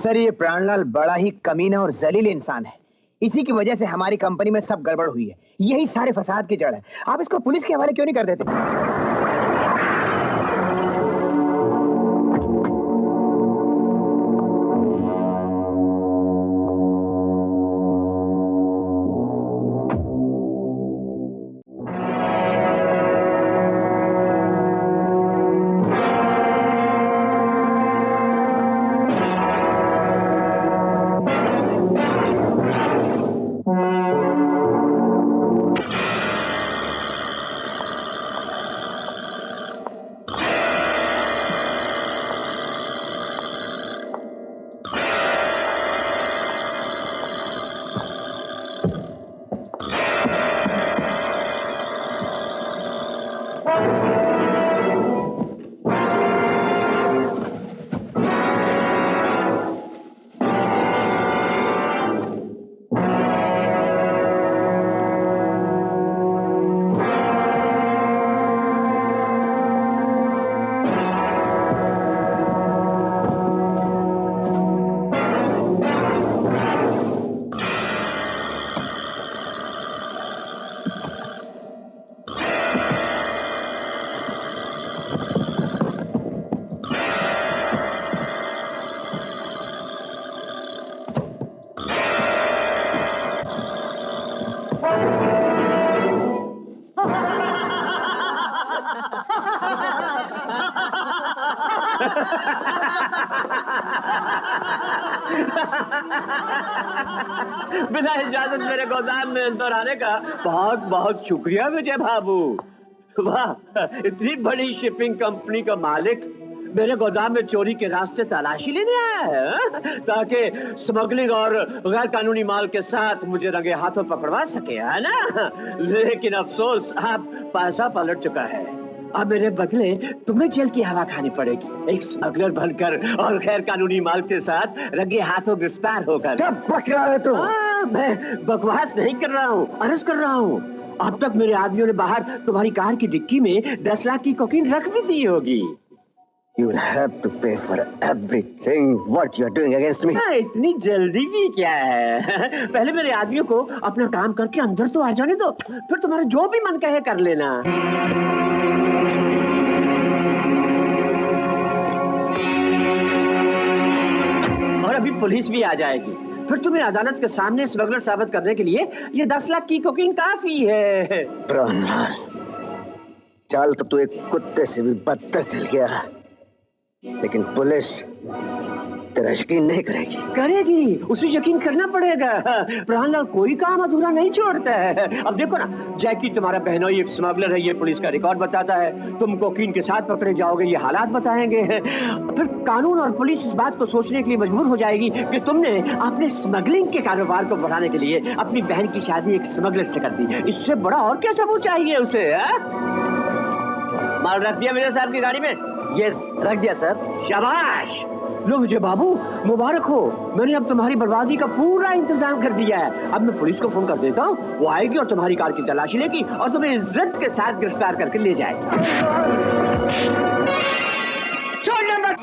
Sir ये प्राणलाल बड़ा ही कमीना और जलील इंसान है। इसी की वजह से हमारी कंपनी में सब गड़बड़ हुई है। यही सारे फसाद की जड़ है। आप इसको पुलिस के हवाले क्यों नहीं कर देते? बिना इजाजत मेरे गोदाम में अंदर आने का बहुत बहुत शुक्रिया विजय बाबू। वाह, इतनी बड़ी शिपिंग कंपनी का मालिक मेरे गोदाम में चोरी के रास्ते तलाशी लेने आया है ताकि स्मगलिंग और गैर कानूनी माल के साथ मुझे रंगे हाथों पकड़वा सके, है ना? लेकिन अफसोस अब पैसा पलट चुका है। अब मेरे बदले तुम्हें जेल की हवा खानी पड़ेगी, एक स्मगलर बनकर और गैर कानूनी माल के साथ रंगे हाथों गिरफ्तार होकर। क्या बक रहा है तू? मैं बकवास नहीं कर रहा हूँ, अरेस्ट कर रहा हूँ। अब तक मेरे आदमियों ने बाहर तुम्हारी कार की डिक्की में 10 लाख की कोकीन रख भी दी होगी। You will have to pay for everything what you are doing against me. इतनी जल्दी भी क्या है? पहले मेरे आदमियों को अपना काम करके अंदर तो आ जाने दो, फिर तुम्हारा जो भी मन कहे कर लेना। और अभी पुलिस भी आ जाएगी, फिर तुम्हें अदालत के सामने स्मगलर साबित करने के लिए ये 10 लाख की कोकीन काफी है। प्राणलाल, चाल तो तू एक कुत्ते से भी बदतर चल गया, लेकिन पुलिस तेरा यकीन नहीं करेगी। करेगी, उसे यकीन करना पड़ेगा। प्राणलाल कोई काम अधूरा नहीं छोड़ता है। अब देखो ना, जैकी तुम्हारा बहनोई एक स्मगलर है, ये पुलिस का रिकॉर्ड बताता है। तुम कोकीन के साथ पकड़े जाओगे, ये हालात बताएंगे। फिर कानून और पुलिस इस बात को सोचने के लिए मजबूर हो जाएगी कि तुमने अपने स्मगलिंग के कारोबार को बढ़ाने के लिए अपनी बहन की शादी एक स्मगलर से कर दी। इससे बड़ा और क्या सबूत चाहिए उसे? माल रख दिया विजय साहब की गाड़ी में? यस, रख दिया सर। शाबाश। लो विजय बाबू, मुबारक हो, मैंने अब तुम्हारी बर्बादी का पूरा इंतजाम कर दिया है। अब मैं पुलिस को फोन कर देता हूँ, वो आएगी और तुम्हारी कार की तलाशी लेगी और तुम्हें इज्जत के साथ गिरफ्तार करके ले जाएगी। छोड़ना मत।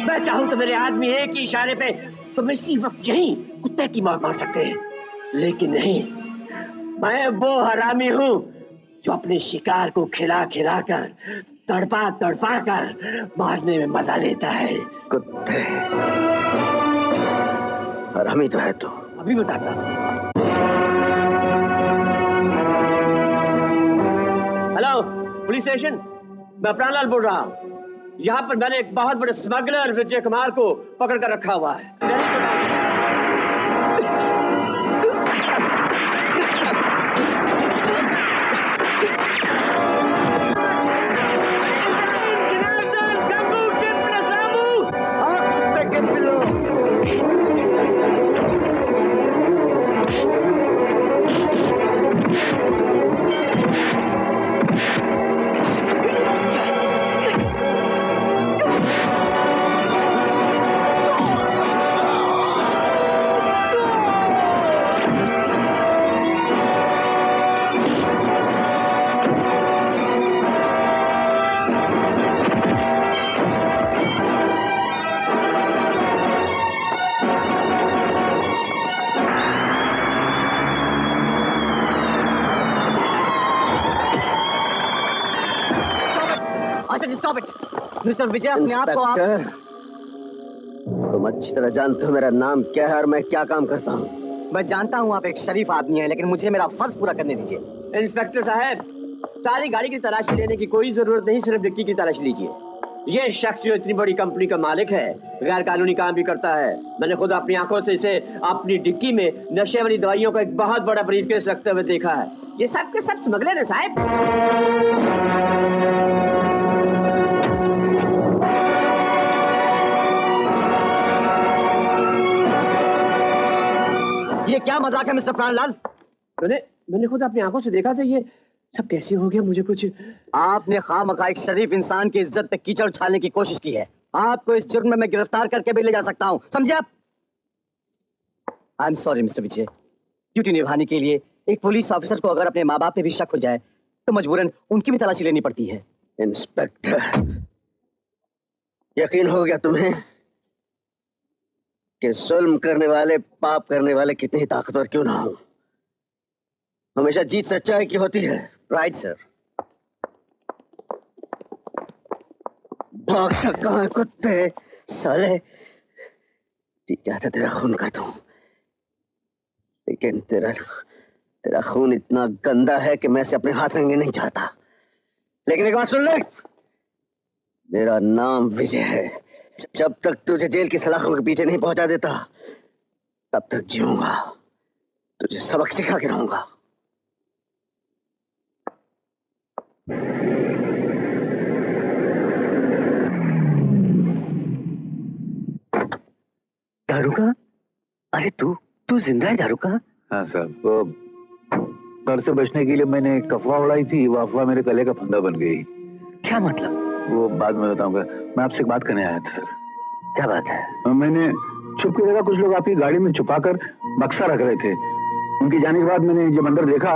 मैं चाहूँ तो मेरे आदमी एक ही इशारे पे तुम्हें इसी वक्त यहीं कुत्ते की मौत मार सकते हैं, लेकिन नहीं, मैं वो हरामी हूँ जो अपने शिकार को खिला खिला कर तड़पा तड़पा कर मारने में मजा लेता है। कुत्ते, हरामी तो है तू। अभी बताता। हेलो पुलिस स्टेशन, मैं प्राणलाल बोल रहा हूँ। यहाँ पर मैंने एक बहुत बड़े स्मगलर विजय कुमार को पकड़ कर रखा हुआ है। स्टॉप इट मिस्टर विजय, अपने आप को आप... इंस्पेक्टर, तुम अच्छी तरह जानते हो मेरा नाम क्या है और मैं क्या काम करता हूँ। मैं जानता हूँ आप एक शरीफ आदमी हैं, लेकिन मुझे मेरा फर्ज पूरा करने दीजिए। इंस्पेक्टर साहब, सारी गाड़ी की तलाशी लेने की कोई जरूरत नहीं, सिर्फ डिक्की की तलाशी लीजिए। ये शख्स जो इतनी बड़ी कंपनी का मालिक है, गैर कानूनी काम भी करता है। मैंने खुद अपनी आंखों से इसे अपनी डिक्की में नशे वाली दवाइयों का एक बहुत बड़ा ब्रीफकेस रखते हुए देखा है। ये सब के सब स्मगलर है साहब। ये क्या मजाक है मिस्टर प्राणलाल? मैंने खुद अपनी आंखों से देखा था। ये सब कैसे हो गया, मुझे कुछ... आपने खामखा एक शरीफ इंसान की इज्जत पे कीचड़ उछालने की कोशिश की है। आपको इस जुर्म में मैं गिरफ्तार करके भी ले जा सकता हूं, समझे आप? I am sorry mister Vijay, duty निभाने के लिए एक पुलिस ऑफिसर को अगर अपने माँ बाप पे भी शक हो जाए तो मजबूरन उनकी भी तलाशी लेनी पड़ती है। इंस्पेक्टर, यकीन हो गया तुम्हें कि जुल्म करने वाले, पाप करने वाले कितने ही ताकतवर क्यों ना हो, हमेशा जीत सच्चाई की होती है। Right sir. भागता कहाँ है कुत्ते साले? जी चाहता तेरा खून कर दूं, लेकिन तेरा खून इतना गंदा है कि मैं इसे अपने हाथ रंगे नहीं चाहता। लेकिन एक बात सुन ले, मेरा नाम विजय है। जब तक तुझे जेल की सलाखों के पीछे नहीं पहुंचा देता तब तक जीऊंगा, तुझे सबक सिखा के रहूंगा। दारुका? अरे तू जिंदा है दारुका? हाँ साहब, वो घर से बचने के लिए मैंने एक अफवाह उड़ाई थी, वो अफवाह मेरे गले का फंदा बन गई। क्या मतलब? वो बाद में बताऊंगा। मैं आपसे एक बात करने आया था सर। क्या बात है? मैंने छुप के देखा कुछ लोग आपकी गाड़ी में छुपाकर बक्सा रख रहे थे। उनके जाने के बाद मैंने जब अंदर देखा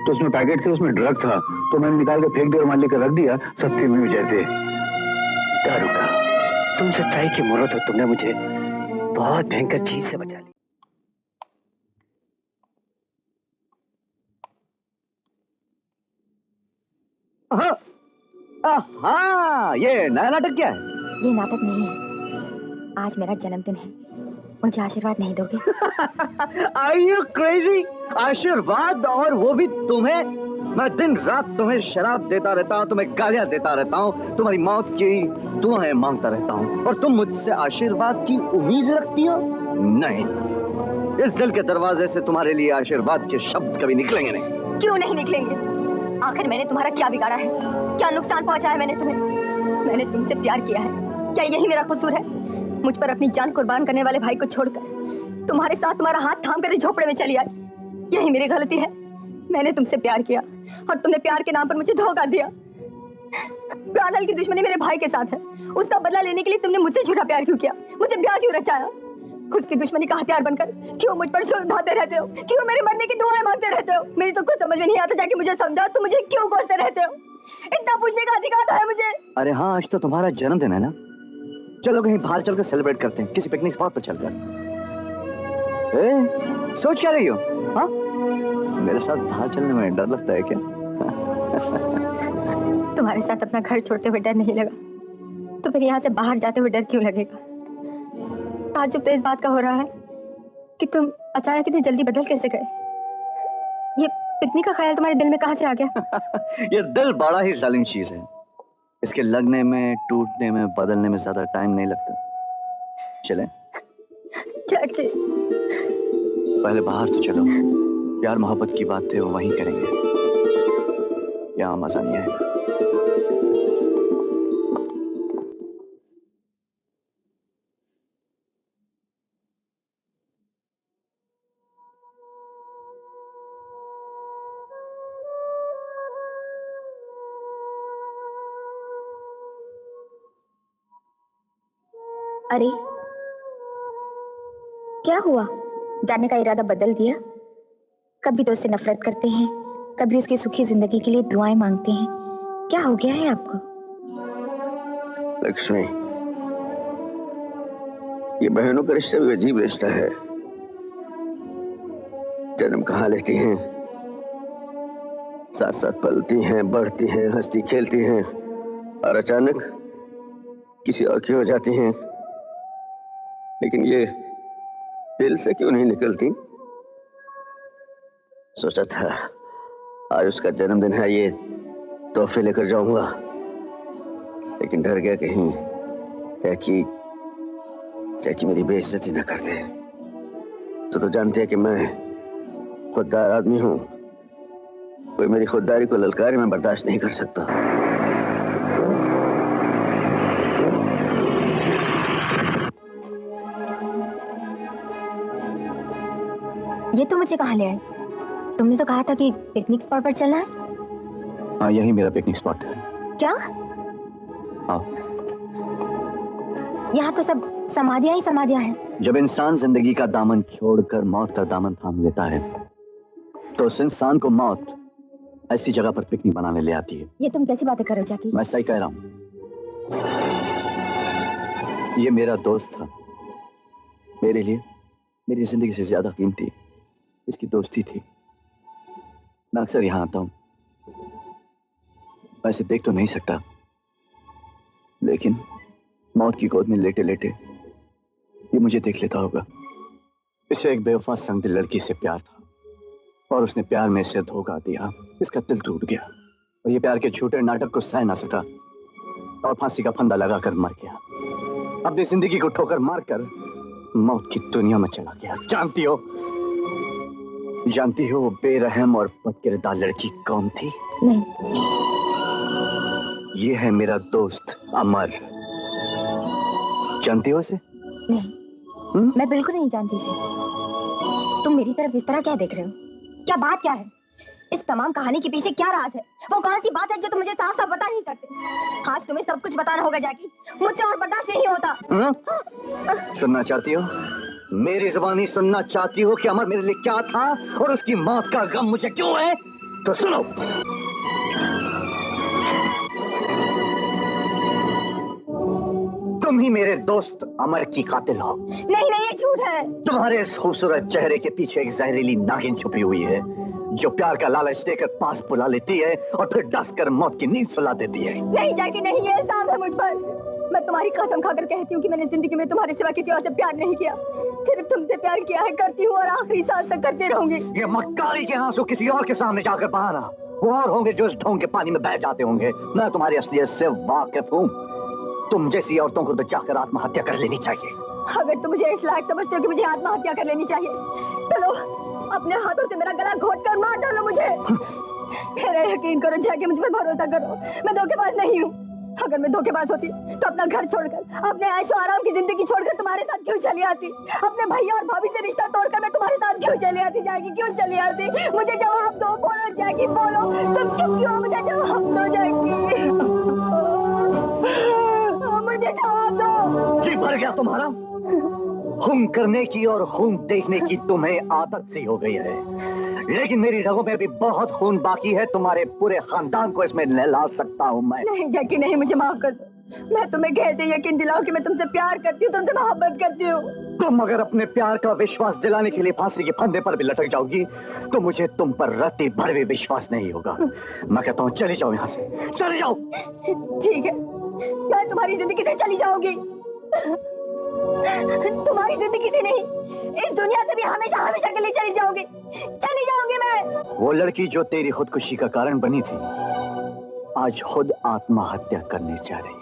तो उसमें पैकेट थे, उसमें ड्रग था, तो मैंने निकाल के फेंक दिया और मान लेकर रख दिया। सत्य में विजय थे। दारुका, तुम सच्चाई की मूर्त हो, तुमने मुझे बहुत भयंकर चीज से बचा ली। ये नया नाटक क्या है? ये नाटक नहीं है, आज मेरा जन्मदिन है, मुझे आशीर्वाद नहीं दोगे? Are you crazy? आशीर्वाद, और वो भी तुम्हें? मैं दिन रात तुम्हें शराब देता रहता हूँ, तुम्हें गालियाँ देता रहता हूँ, तुम्हारी मौत की दुआएं मांगता रहता हूँ, और तुम मुझसे आशीर्वाद की उम्मीद रखती हो? नहीं, इस दिल के दरवाजे से तुम्हारे लिए आशीर्वाद के शब्द कभी निकलेंगे नहीं। क्यों नहीं निकलेंगे? आखिर मैंने तुम्हारा क्या बिगाड़ा है? क्या नुकसान पहुंचाया मैंने तुम्हें? मैंने तुमसे प्यार किया है, क्या यही मेरा कसूर है? मुझ पर अपनी जान कुर्बान करने वाले भाई को छोड़कर तुम्हारे साथ तुम्हारा हाथ थाम कर झोपड़े में चली आई, यही मेरी गलती है। मैंने तुमसे प्यार किया और तुमने प्यार के नाम पर मुझे धोखा दिया। प्राणलाल की दुश्मनी मेरे भाई के साथ है, उसका बदला लेने के लिए तुमने मुझसे झूठा प्यार क्यों किया? मुझे ब्याह क्यों रचाया? उसकी दुश्मनी का हथियार बनकर क्यों मुझ पर जुल्म ढाते रहते हो? क्यों मेरे मरने की दुआएं मांगते रहते हो? मेरी तो कुछ समझ में नहीं आता, जाके मुझे समझाओ, तुम मुझे क्यों कोसते रहते हो? इतना पूछने का अधिकार तो है मुझे। अरे हाँ, आज तो तुम्हारा जन्मदिन है ना, चलो कहीं बाहर चलकर सेलिब्रेट करते हैं, किसी पिकनिक स्पॉट पर चलकर। सोच क्या रही हो? हाँ, मेरे साथ बाहर चलने में डर लगता है क्या? तुम्हारे साथ अपना घर छोड़ते हुए डर नहीं लगा, तो फिर यहाँ से बाहर जाते हुए डर क्यों लगेगा? ताज्जुब तो इस बात का हो रहा है कि तुम अचानक इतनी जल्दी बदल कैसे गए? ये पिकनिक का ख्याल तुम्हारे दिल में कहाँ से आ गया? ये दिल बड़ा ही जालिम चीज है, इसके लगने में, टूटने में, बदलने में ज्यादा टाइम नहीं लगता। चलें? जाके पहले बाहर तो चलो, प्यार मोहब्बत की बातें वो वहीं करेंगे, यहाँ मजा नहीं आएगा। अरे क्या हुआ? जाने का इरादा बदल दिया? कभी तो उससे नफरत करते हैं, कभी उसकी सुखी जिंदगी के लिए दुआएं मांगते हैं। क्या हो गया है आपको? लक्ष्मी, ये बहनों का रिश्ता भी अजीब रिश्ता है। जन्म कहाँ लेती हैं, साथ साथ पलती हैं, बढ़ती हैं, हंसती खेलती हैं, और अचानक किसी और की हो जाती हैं, लेकिन ये दिल से क्यों नहीं निकलती? सोचा था आज उसका जन्मदिन है, ये तोहफे लेकर जाऊंगा, लेकिन डर गया कहीं जैकी मेरी बेइज्जती न कर दे। तो जानती है कि मैं खुददार आदमी हूं, कोई मेरी खुददारी को ललकारे मैं बर्दाश्त नहीं कर सकता। ये तो मुझे कहाँ ले आए? तुमने तो कहा था कि पिकनिक स्पॉट पर चलना है। हाँ, यही मेरा पिकनिक स्पॉट है। क्या? हाँ। यहाँ तो सब समाधियां ही समाधियां हैं। जब इंसान जिंदगी का दामन छोड़कर मौत का दामन थाम लेता है, तो उस इंसान को मौत ऐसी जगह पर पिकनिक बनाने ले आती है। ये तुम कैसी बातें कर रहे हो जैकी? मैं सही कह रहा हूँ। ये मेरा दोस्त था, मेरे लिए मेरी जिंदगी से ज्यादा कीमती इसकी दोस्ती थी। मैं अक्सर यहाँ आता हूँ, मैं इसे देख तो नहीं सकता, लेकिन मौत की गोद में लेटे लेटे ये मुझे देख लेता होगा। इसे एक बेवफा संग दिल लड़की से प्यार था और उसने प्यार में इसे धोखा दिया। इसका दिल टूट गया और ये प्यार के झूठे नाटक को सह ना सका और फांसी का फंदा लगाकर मर गया। अपनी जिंदगी को ठोकर मारकर मौत की दुनिया में चला गया। जानती हो वो बेरहम और बदकिरदार लड़की कौन थी? नहीं। ये है मेरा दोस्त अमर। जानती हो इसे? नहीं। मैं बिल्कुल नहीं जानती इसे। तुम मेरी तरफ इस तरह क्या देख रहे हो? क्या बात क्या है? इस तमाम कहानी के पीछे क्या राज है? वो कौन सी बात है जो तुम मुझे साफ साफ बता नहीं सकते? आज तुम्हें सब कुछ बताना होगा जैकी, मुझसे और बर्दाश्त नहीं होता। सुनना चाहती हो? मेरी जुबानी सुनना चाहती हो कि अमर मेरे लिए क्या था और उसकी मौत का गम मुझे क्यों है? तो सुनो। तुम ही मेरे दोस्त अमर की कातिल हो। नहीं नहीं, ये झूठ है। तुम्हारे इस खूबसूरत चेहरे के पीछे एक जहरीली नागिन छुपी हुई है जो प्यार का लालच देकर पास बुला लेती है और फिर डस कर मौत की नींद सुला देती है। नहीं जैकी नहीं, ये इल्जाम है मुझ पर। मैं तुम्हारी कसम खाकर कहती हूँ कि मैंने जिंदगी में तुम्हारे सिवा किसी और से प्यार नहीं किया। सिर्फ तुमसे प्यार किया है, करती हूँ और आखिरी सांस तक करती रहूंगी। ये मक्कारी के आंसू किसी और के सामने जाकर बहाना। वो और होंगे जो इस ढोंग के पानी में बह जाते होंगे। मैं तुम्हारी असलियत से वाकिफ हूँ। तुम जैसी औरतों को तो जाकर आत्महत्या कर लेनी चाहिए। अगर तुम मुझे इस लायक समझते हो कि मुझे आत्महत्या कर लेनी चाहिए, तो लो अपने हाथों से मेरा गला घोट कर मार डालो मुझे। मेरा यकीन करो जैकी, मुझ पर भरोसा करो, मैं धोखेबाज नहीं हूँ। अगर मैं धोखेबाज होती तो अपना घर छोड़कर, अपने ऐशो आराम की जिंदगी छोड़कर तुम्हारे साथ क्यों चली आती? अपने भैया और भाभी से रिश्ता तोड़कर मैं तुम्हारे साथ क्यों चली आती? जैकी क्यों चली आती? मुझे जवाब दो, बोलो जैकी बोलो। तुम चुप क्यों? मुझे जवाब दो जैकी, मुझे जवाब दो। जी भर गया तुम्हारा? खून करने की और खून देखने की तुम्हें आदत सी हो गई है, लेकिन मेरी रगों में भी बहुत खून बाकी है। तुम्हारे पूरे खानदान को इसमें नहला सकता हूँ मैं। नहीं जैकी नहीं, मुझे माफ कर दो। मैं तुम्हें कैसे यकीन दिलाऊं कि मैं तुमसे प्यार करती हूँ, तुमसे मोहब्बत करती हूँ? तुम अगर अपने प्यार का विश्वास दिलाने के लिए फांसी के फंदे पर भी लटक जाओगी तो मुझे तुम पर रत्ती भर भी विश्वास नहीं होगा। मैं कहता हूँ चली जाओ यहाँ से, चली जाओ। ठीक है, मैं तुम्हारी जिंदगी से चली जाऊंगी। तुम्हारी जिंदगी से नहीं, इस दुनिया से भी हमेशा हमेशा के लिए चली जाऊंगी। चली जाऊंगी मैं। वो लड़की जो तेरी खुदकुशी का कारण बनी थी, आज खुद आत्महत्या करने जा रही है।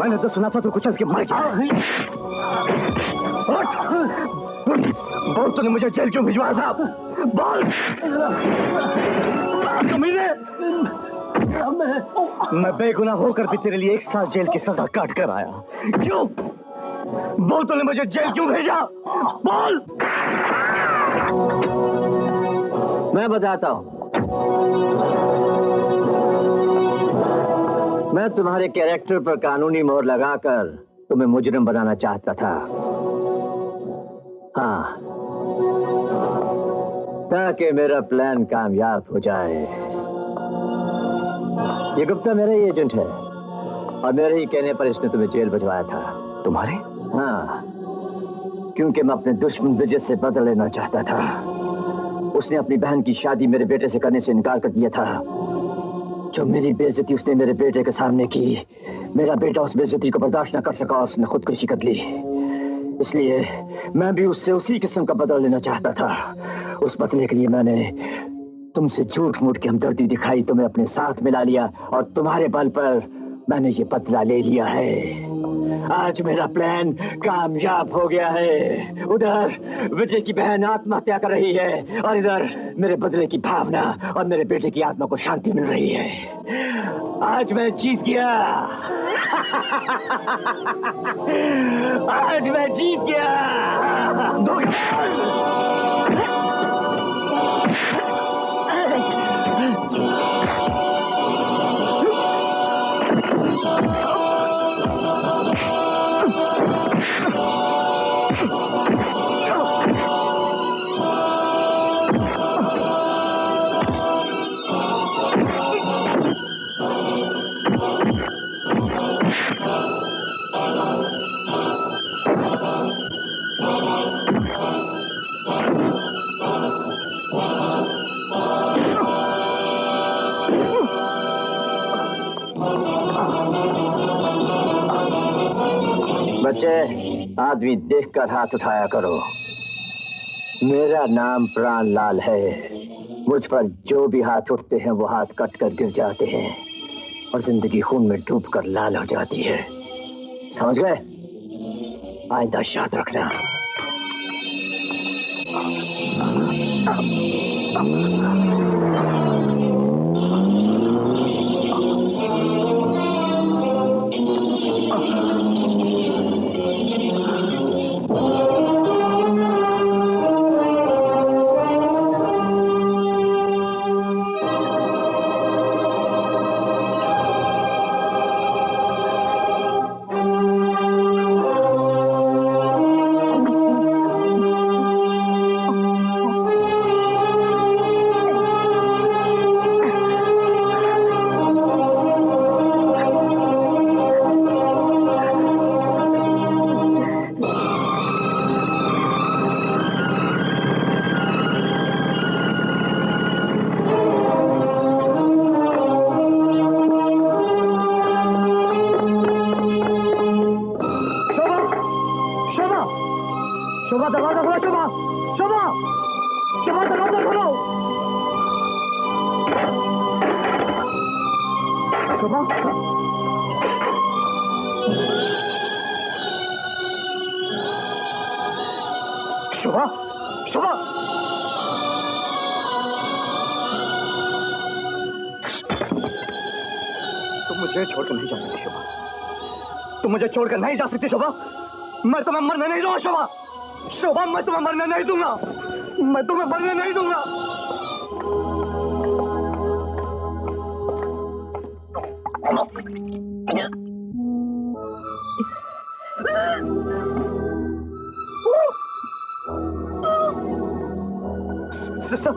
मैंने तो सुना था तू कुचल के मर गया। बोल, तूने मुझे जेल क्यों भिजवाया था? बोल। मैं बेगुनाह होकर भी तेरे लिए 1 साल जेल की सजा काट कर आया। क्यों? बोल, तूने मुझे जेल क्यों भेजा? बोल। मैं बताता हूँ। मैं तुम्हारे कैरेक्टर पर कानूनी मोहर लगाकर तुम्हें मुजरिम बनाना चाहता था। हाँ, ताकि मेरा प्लान कामयाब हो जाए। ये गुप्ता मेरा ही एजेंट है और मेरे ही कहने पर इसने तुम्हें जेल भिजवाया था। तुम्हारे? हाँ, क्योंकि मैं अपने दुश्मन विजय से बदला लेना चाहता था। उसने अपनी बहन की शादी मेरे बेटे से करने से इनकार कर दिया था। जो मेरी बेइज्जती उसने मेरे बेटे के सामने की, मेरा बेटा उस बेइज्जती को बर्दाश्त न कर सका और उसने खुदकुशी कर ली। इसलिए मैं भी उससे उसी किस्म का बदला लेना चाहता था। उस बदले के लिए मैंने तुमसे झूठ मूठ की हमदर्दी दिखाई, तुम्हें अपने साथ मिला लिया और तुम्हारे बल पर मैंने ये बदला ले लिया है। आज मेरा प्लान कामयाब हो गया है। उधर विजय की बहन आत्महत्या कर रही है और इधर मेरे बदले की भावना और मेरे बेटे की आत्मा को शांति मिल रही है। आज मैं जीत गया। आज मैं जीत गया। बच्चे, आदमी देखकर हाथ उठाया करो। मेरा नाम प्राणलाल है। मुझ पर जो भी हाथ उठते हैं वो हाथ कट कर गिर जाते हैं और जिंदगी खून में डूबकर लाल हो जाती है। समझ गए? आइंदा याद रखना। शोभा दरवाजा खोलो। शोभा, शोभा, शोभा दरवाजा खोलो। शोभा, शोभा, शोभा, तुम मुझे छोड़कर नहीं जा सकती शोभा। तुम मुझे छोड़कर नहीं जा सकती शोभा। मैं तुम्हें मरने नहीं दूंगा शोभा। शोभा, मैं तुम्हें मरने नहीं दूंगा। मैं तुम्हें मरने नहीं दूंगा। सिस्टर,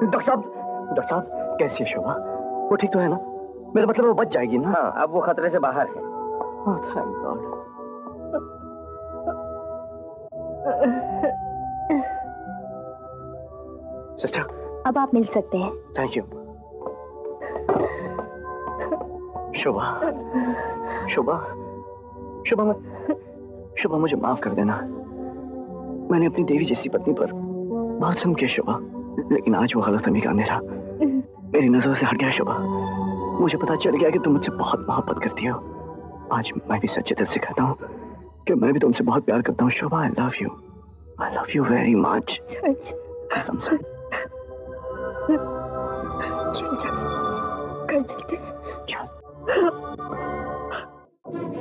डॉक्टर साहब कैसी है शोभा? वो ठीक तो है ना? मेरा मतलब वो बच जाएगी ना? हाँ, अब वो खतरे से बाहर है। Oh, thank God. सिस्टर, अब आप मिल सकते हैं। Thank you. शोभा, शोभा, शोभा, शोभा मुझे माफ कर देना। मैंने अपनी देवी जैसी पत्नी पर बहुत जुल्म किया शोभा, लेकिन आज वो गलतफहमी का अंधेरा मेरी नजरों से हट गया शोभा। मुझे पता चल गया कि तुम मुझसे बहुत मोहब्बत करती हो। आज मैं भी सच्चे दिल से कहता हूँ कि मैं भी तुमसे बहुत प्यार करता हूँ Shobha. I love you very much. कसम से।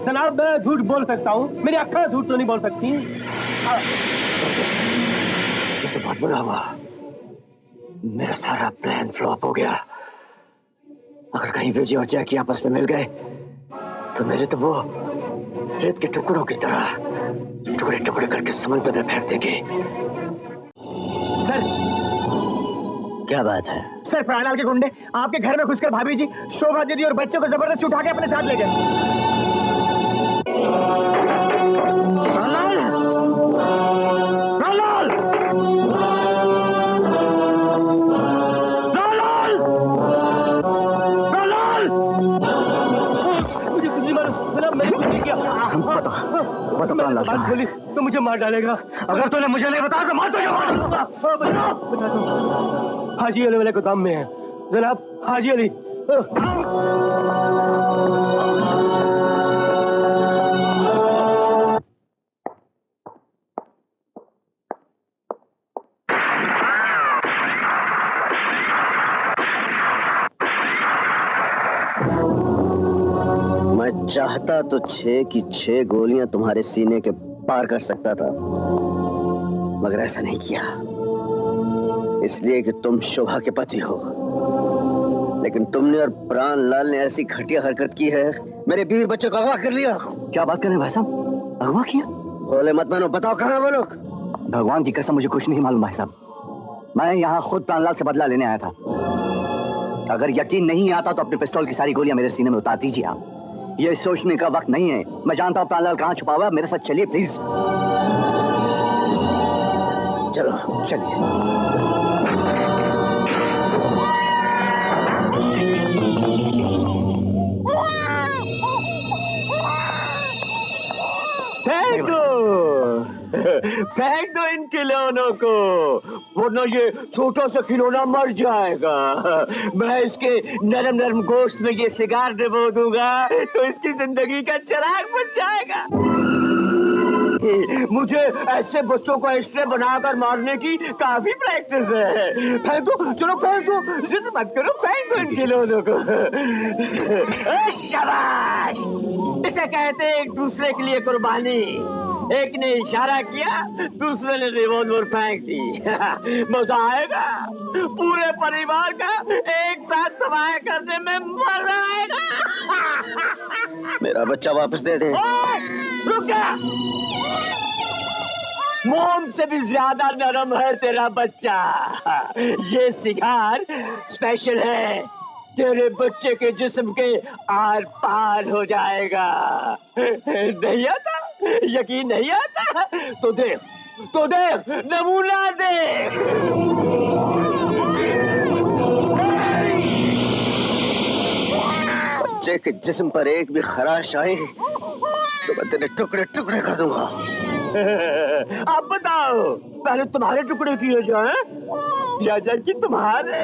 जनाब, मैं झूठ बोल सकता हूँ, मेरी अक्खा झूठ तो नहीं बोल सकती। ये तो बहुत बुरा हुआ। मेरा सारा प्लान फ्लॉप हो गया। अगर कहीं विजय और जैकी आपस में मिल गए तो मेरे तो वो रेत के टुकड़ों की तरह टुकड़े टुकड़े करके समुद्र में फेंक देंगे। सर, क्या बात है? सर, प्राणलाल के गुंडे आपके घर में घुसकर भाभी जी, शोभा दीदी और बच्चों को जबरदस्ती उठा के अपने साथ ले गए। बोली तो मुझे मार डालेगा। अगर तूने मुझे नहीं बताया तो मार हाजी अली वाले गोदाम में है जनाब। हाजी अली। मैं चाहता तो 6 की 6 गोलियां तुम्हारे सीने के पार कर सकता था, मगर ऐसा नहीं किया, इसलिए कि तुम शोभा के पति हो। लेकिन तुमने और प्राणलाल ने ऐसी घटिया हरकत की है, मेरे बीवी बच्चों को अगवा कर लिया। क्या बात कर रहे हैं भाई साहब? अगवा किया? बोले मत मानो, बताओ कहाँ वो लोग? भगवान की कसम मुझे कुछ नहीं मालूम भाई साहब। मैं यहाँ खुद प्राणलाल से बदला लेने आया था। अगर यकीन नहीं आता तो अपने पिस्तौल की सारी गोलियां मेरे सीने में उतार दीजिए आप। ये सोचने का वक्त नहीं है। मैं जानता हूँ प्राणलाल कहाँ छुपा हुआ है। मेरे साथ चलिए प्लीज। चलो चलिए। फेंक दो, फेंक दो इन खिलौनों को, वरना ये छोटा सा खिलौना मर जाएगा। मैं इसके नरम नरम गोश्त में ये सिगार डबो दूंगा तो इसकी जिंदगी का चिराग बुझ जाएगा। मुझे ऐसे बच्चों को एक्स्ट्रा बनाकर मारने की काफी प्रैक्टिस है। फेंक दो, चलो फेंक दो, जिद मत करो, फेंक दो इन खिलौनों को। शाबाश, इसे कहते हैं एक दूसरे के लिए कुर्बानी। एक ने इशारा किया, दूसरे ने रिवॉल्वर फेंक दी। मजा आएगा, पूरे परिवार का एक साथ सवाया करने में मजा आएगा। मेरा बच्चा वापस दे दे। रुक जा, मोम से भी ज्यादा नरम है तेरा बच्चा। ये सिगार स्पेशल है, तेरे बच्चे के जिस्म के आर पार हो जाएगा। नहीं आता? यकीन नहीं आता? तो देख, तो देख, नमूना देख। बच्चे के जिस्म पर एक भी खराश आई तो मैं तेरे टुकड़े टुकड़े कर दूंगा। अब बताओ, पहले तुम्हारे टुकड़े किए जाए या कि तुम्हारे?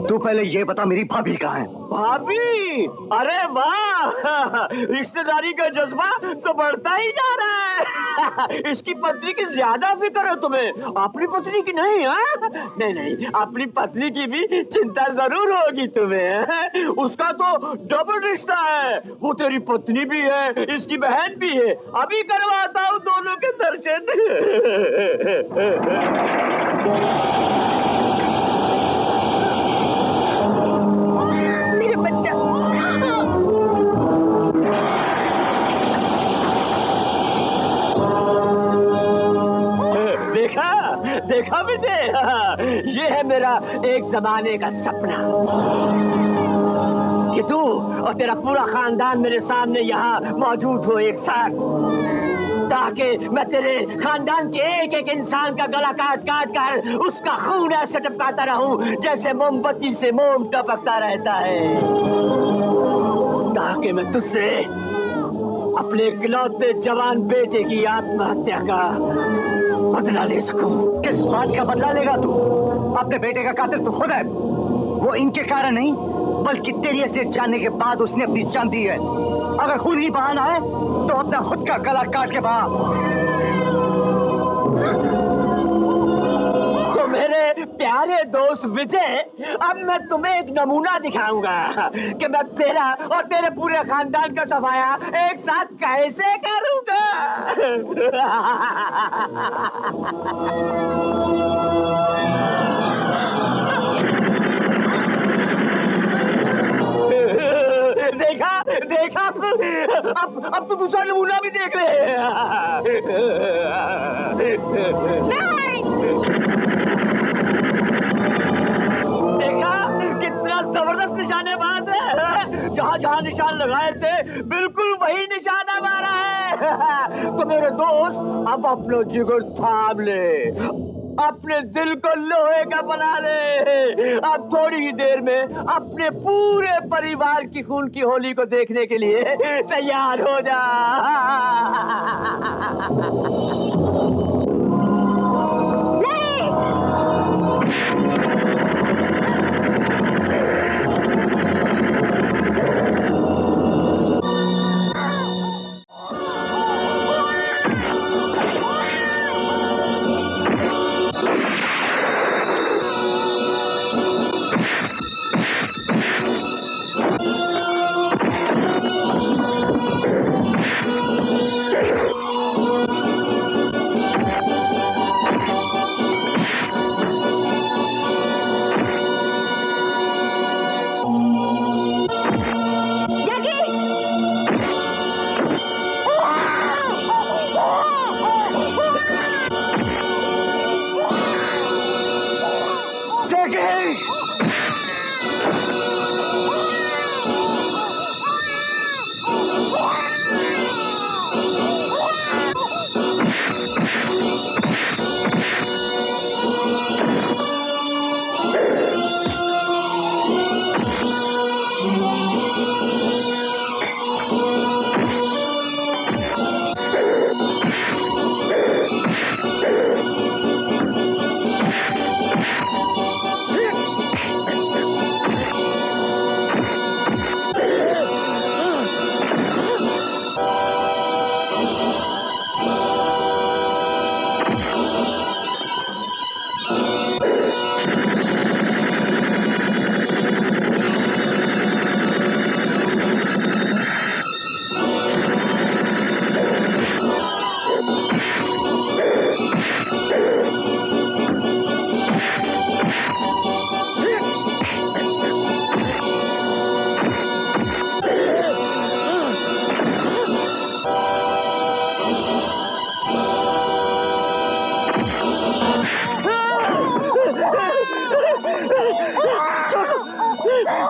तू पहले ये बता मेरी भाभी कहाँ है? भाभी? अरे वाह, रिश्तेदारी का जज्बा तो बढ़ता ही जा रहा है। इसकी पत्नी की ज्यादा फिक्र है तुम्हें, अपनी पत्नी की नहीं? नहीं नहीं, अपनी पत्नी की भी चिंता जरूर होगी तुम्हें। उसका तो डबल रिश्ता है, वो तेरी पत्नी भी है, इसकी बहन भी है। अभी करवाता हूँ दोनों के दर्शन। मेरे बच्चा। देखा देखा विजय, ये है मेरा एक जमाने का सपना कि तू और तेरा पूरा खानदान मेरे सामने यहाँ मौजूद हो एक साथ, ताकि मैं तेरे खानदान के एक एक इंसान का गला काट काट कर उसका खून ऐसे टपकाता रहूं जैसे मोमबत्ती से मोम टपकता रहता है, ताकि मैं तुझसे अपने इकलौते जवान बेटे की आत्महत्या का बदला ले सकूं। किस बात का बदला लेगा तू? अपने बेटे का कातिल तो खुद है। वो इनके कारण नहीं बल्कि तेरी असलियत जानने के बाद उसने अपनी जान दी है। अगर खून ही बहाना है तो अपना खुद का गला काट के बहा। तो मेरे प्यार अरे दोस्त विजय, अब मैं तुम्हें एक नमूना दिखाऊंगा कि मैं तेरा और तेरे पूरे खानदान का सफाया एक साथ कैसे करूंगा। देखा देखा, अब तो दूसरा नमूना भी देख रहे देखा कितना जबरदस्त निशानेबाज है, जहाँ जहाँ निशान लगाए थे बिल्कुल वही निशाना मारा है। तो मेरे दोस्त अब अपना जिगर थाम ले, अपने दिल को लोहे का बना ले। अब थोड़ी ही देर में अपने पूरे परिवार की खून की होली को देखने के लिए तैयार हो जा।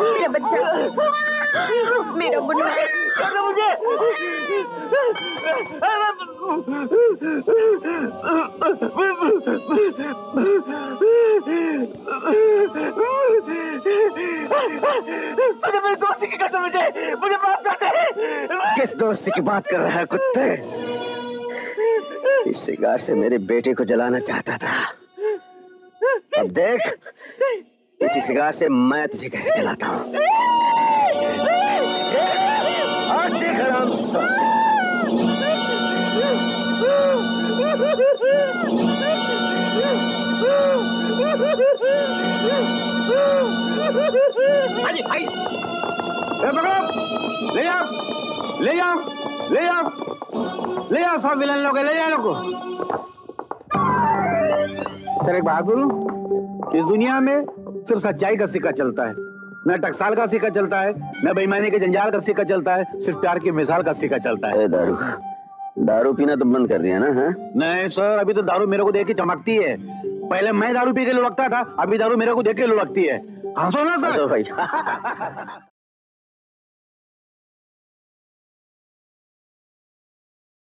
मेरा बच्चा, मेरा मुन्ना, छोड़ो मुझे। तुझे मेरी दोस्ती की कसम, मुझे माफ कर दे। किस दोस्ती की बात कर रहा है कुत्ते? इस सिगार से मेरे बेटे को जलाना चाहता था। अब देख, इसी सिगार से मैं तुझे कैसे जलाता हूँ। आज देख हराम सब। भाई भाई, ले जाओ, ले जाओ, ले जाओ, ले जाओ, सब विलन लोग, ले जाओ लोग को। सर एक बात बोलूं, इस दुनिया में सिर्फ सच्चाई का सिक्का चलता है, न टकसाल का सिक्का चलता है, न बेईमानी के जंजाल का सिक्का चलता है, सिर्फ प्यार की मिसाल का सिक्का चलता है। दारू पीना तो बंद कर दिया ना? है नहीं सर, अभी तो दारू मेरे को देख के चमकती है। पहले मैं दारू पी के लुढ़कता था, अभी दारू मेरे को देख के लुढ़कती है। हंसो ना सर। भाई